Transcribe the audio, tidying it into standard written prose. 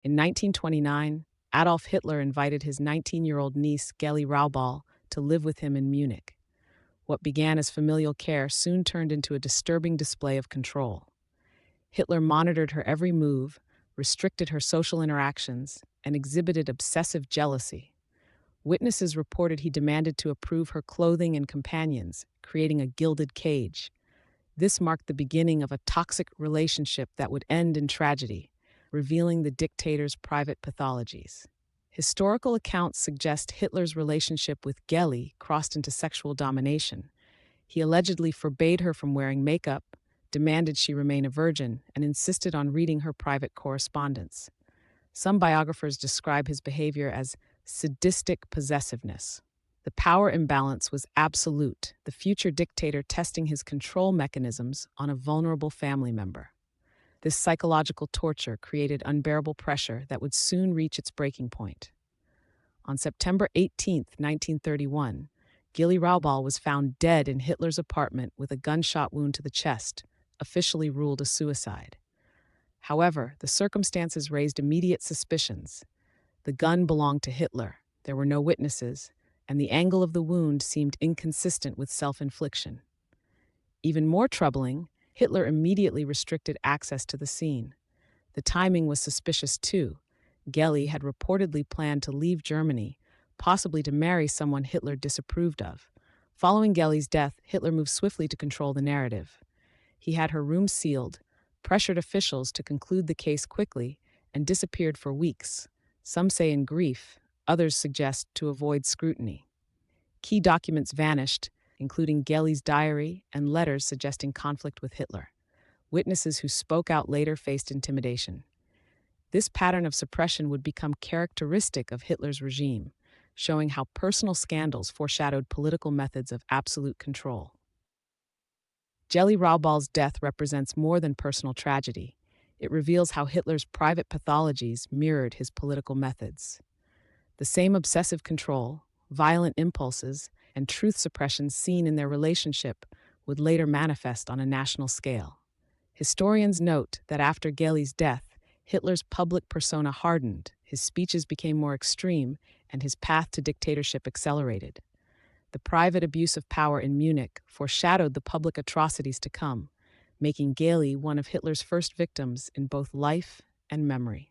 In 1929, Adolf Hitler invited his 19-year-old niece, Geli Raubal, to live with him in Munich. What began as familial care soon turned into a disturbing display of control. Hitler monitored her every move, restricted her social interactions, and exhibited obsessive jealousy. Witnesses reported he demanded to approve her clothing and companions, creating a gilded cage. This marked the beginning of a toxic relationship that would end in tragedy, revealing the dictator's private pathologies. Historical accounts suggest Hitler's relationship with Geli crossed into sexual domination. He allegedly forbade her from wearing makeup, demanded she remain a virgin, and insisted on reading her private correspondence. Some biographers describe his behavior as sadistic possessiveness. The power imbalance was absolute, the future dictator testing his control mechanisms on a vulnerable family member. This psychological torture created unbearable pressure that would soon reach its breaking point. On September 18, 1931, Geli Raubal was found dead in Hitler's apartment with a gunshot wound to the chest, officially ruled a suicide. However, the circumstances raised immediate suspicions. The gun belonged to Hitler, there were no witnesses, and the angle of the wound seemed inconsistent with self-infliction. Even more troubling, Hitler immediately restricted access to the scene. The timing was suspicious too. Geli had reportedly planned to leave Germany, possibly to marry someone Hitler disapproved of. Following Geli's death, Hitler moved swiftly to control the narrative. He had her room sealed, pressured officials to conclude the case quickly, and disappeared for weeks. Some say in grief, others suggest to avoid scrutiny. Key documents vanished, including Geli's diary and letters suggesting conflict with Hitler. Witnesses who spoke out later faced intimidation. This pattern of suppression would become characteristic of Hitler's regime, showing how personal scandals foreshadowed political methods of absolute control. Geli Raubal's death represents more than personal tragedy. It reveals how Hitler's private pathologies mirrored his political methods. The same obsessive control, violent impulses, and truth suppression seen in their relationship would later manifest on a national scale. Historians note that after Geli's death, Hitler's public persona hardened, his speeches became more extreme, and his path to dictatorship accelerated. The private abuse of power in Munich foreshadowed the public atrocities to come, making Geli one of Hitler's first victims in both life and memory.